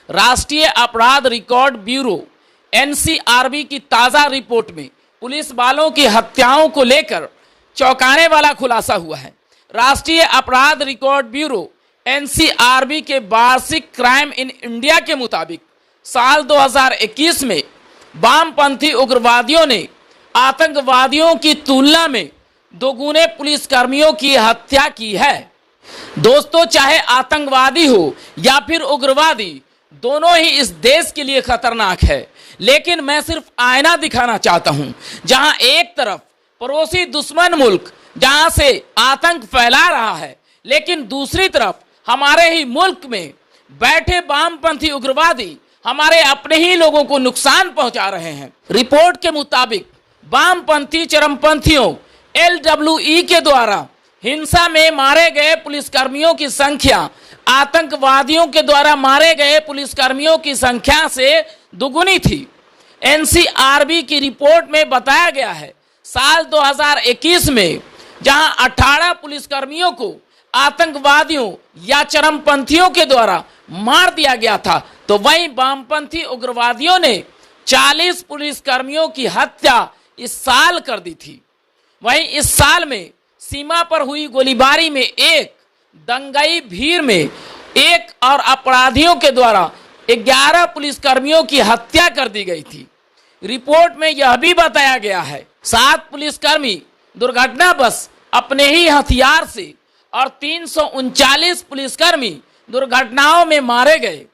राष्ट्रीय अपराध record bureau NCRB की ताज़ा रिपोर्ट में पुलिस वालों की हत्याओं को लेकर चौंकाने वाला खुलासा हुआ है। राष्ट्रीय अपराध रिकॉर्ड ब्यूरो एनसीआरबी के वार्षिक क्राइम इन इंडिया के मुताबिक साल 2021 में वामपंथी उग्रवादियों ने आतंकवादियों की तुलना में दोगुने पुलिसकर्मियों की हत्या की है। दोस्तों, चाहे आतंकवादी हो या फिर उग्रवादी, दोनों ही इस देश के लिए खतरनाक है। लेकिन मैं सिर्फ आईना दिखाना चाहता हूं, जहां एक तरफ पड़ोसी दुश्मन मुल्क जहां से आतंक फैला रहा है, लेकिन दूसरी तरफ हमारे ही मुल्क में बैठे वामपंथी उग्रवादी हमारे अपने ही लोगों को नुकसान पहुंचा रहे हैं। रिपोर्ट के मुताबिक वामपंथी चरमपंथियों LWE के द्वारा हिंसा में मारे गए पुलिसकर्मियों की संख्या आतंकवादियों के द्वारा मारे गए पुलिसकर्मियों की संख्या से दुगुनी थी। एनसीआरबी की रिपोर्ट में बताया गया है, साल 2021 में जहां 18 पुलिसकर्मियों को आतंकवादियों या चरमपंथियों के द्वारा मार दिया गया था, तो वहीं वामपंथी उग्रवादियों ने 40 पुलिसकर्मियों की हत्या इस साल कर दी थी। वहीं इस साल में सीमा पर हुई गोलीबारी में एक, दंगाई भीड़ में एक और अपराधियों के द्वारा 11 पुलिसकर्मियों की हत्या कर दी गई थी। रिपोर्ट में यह भी बताया गया है 7 पुलिसकर्मी दुर्घटनावश अपने ही हथियार से और 339 पुलिसकर्मी दुर्घटनाओं में मारे गए।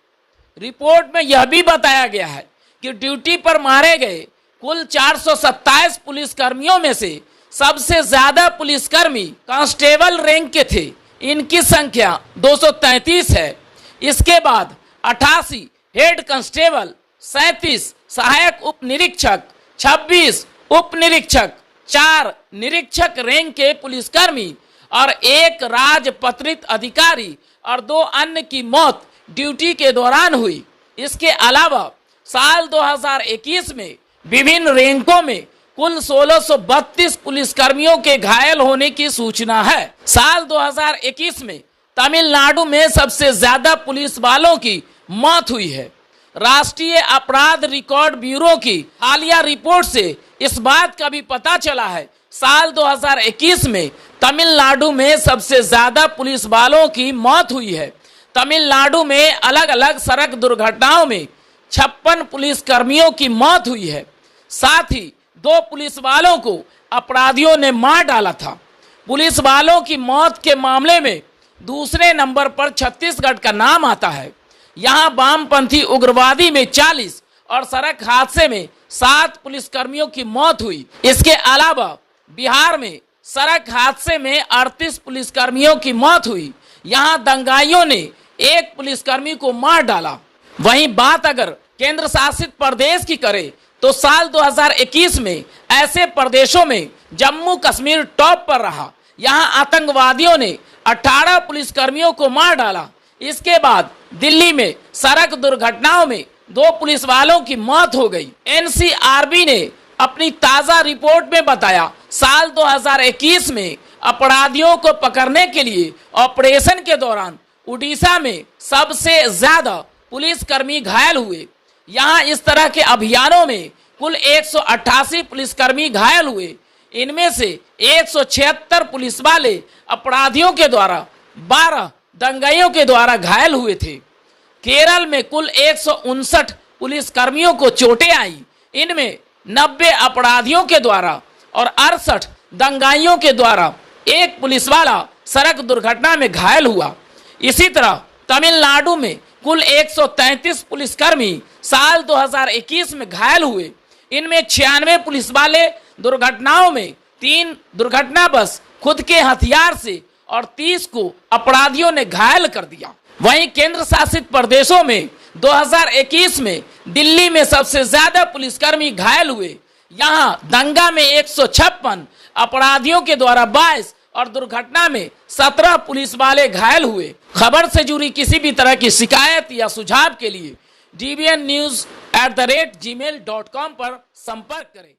रिपोर्ट में यह भी बताया गया है कि ड्यूटी पर मारे गए कुल 427 पुलिसकर्मियों में से सबसे ज्यादा पुलिसकर्मी कांस्टेबल रैंक के थे, इनकी संख्या 233 है। इसके बाद 88 हेड कांस्टेबल, 37 सहायक उप निरीक्षक, 26 उप निरीक्षक, 4 निरीक्षक रैंक के पुलिसकर्मी और 1 राजपत्रित अधिकारी और 2 अन्य की मौत ड्यूटी के दौरान हुई। इसके अलावा साल 2021 में विभिन्न रैंकों में कुल 1632 पुलिसकर्मियों के घायल होने की सूचना है। साल 2021 में तमिलनाडु में सबसे ज्यादा पुलिस वालों की मौत हुई है। राष्ट्रीय अपराध रिकॉर्ड ब्यूरो की हालिया रिपोर्ट से इस बात का भी पता चला है, साल 2021 में तमिलनाडु में सबसे ज्यादा पुलिस वालों की मौत हुई है। तमिलनाडु में अलग अलग सड़क दुर्घटनाओं में 56 पुलिसकर्मियों की मौत हुई है। साथ ही 2 पुलिस वालों को अपराधियों ने मार डाला था। पुलिस वालों की मौत के मामले में दूसरे नंबर पर छत्तीसगढ़ का नाम आता है। यहाँ वामपंथी उग्रवादी में 40 और सड़क हादसे में 7 पुलिसकर्मियों की मौत हुई। इसके अलावा बिहार में सड़क हादसे में 38 पुलिसकर्मियों की मौत हुई। यहाँ दंगाइयों ने 1 पुलिसकर्मी को मार डाला। वहीं बात अगर केंद्र शासित प्रदेश की करें तो साल 2021 में ऐसे प्रदेशों में जम्मू कश्मीर टॉप पर रहा। यहाँ आतंकवादियों ने 18 पुलिसकर्मियों को मार डाला। इसके बाद दिल्ली में सड़क दुर्घटनाओं में 2 पुलिस वालों की मौत हो गई। एनसीआरबी ने अपनी ताजा रिपोर्ट में बताया, साल 2021 में अपराधियों को पकड़ने के लिए ऑपरेशन के दौरान उड़ीसा में सबसे ज्यादा पुलिसकर्मी घायल हुए। यहाँ इस तरह के अभियानों में कुल 188 पुलिसकर्मी घायल हुए। इनमें से 176 पुलिस वाले अपराधियों के द्वारा, 12 दंगाइयों के द्वारा घायल हुए थे। केरल में कुल 159 पुलिसकर्मियों को चोटें आई। इनमें 90 अपराधियों के द्वारा और 68 दंगाइयों के द्वारा 1 पुलिस वाला सड़क दुर्घटना में घायल हुआ। इसी तरह तमिलनाडु में कुल 133 पुलिसकर्मी साल 2021 में घायल हुए। इनमें 96 पुलिस वाले दुर्घटनाओं में, 3 दुर्घटनावश खुद के हथियार से और 30 को अपराधियों ने घायल कर दिया। वहीं केंद्र शासित प्रदेशों में 2021 में दिल्ली में सबसे ज्यादा पुलिसकर्मी घायल हुए। यहाँ दंगा में 156, अपराधियों के द्वारा 22 और दुर्घटना में 17 पुलिस वाले घायल हुए। खबर से जुड़ी किसी भी तरह की शिकायत या सुझाव के लिए dbnnews@gmail.com पर संपर्क करें।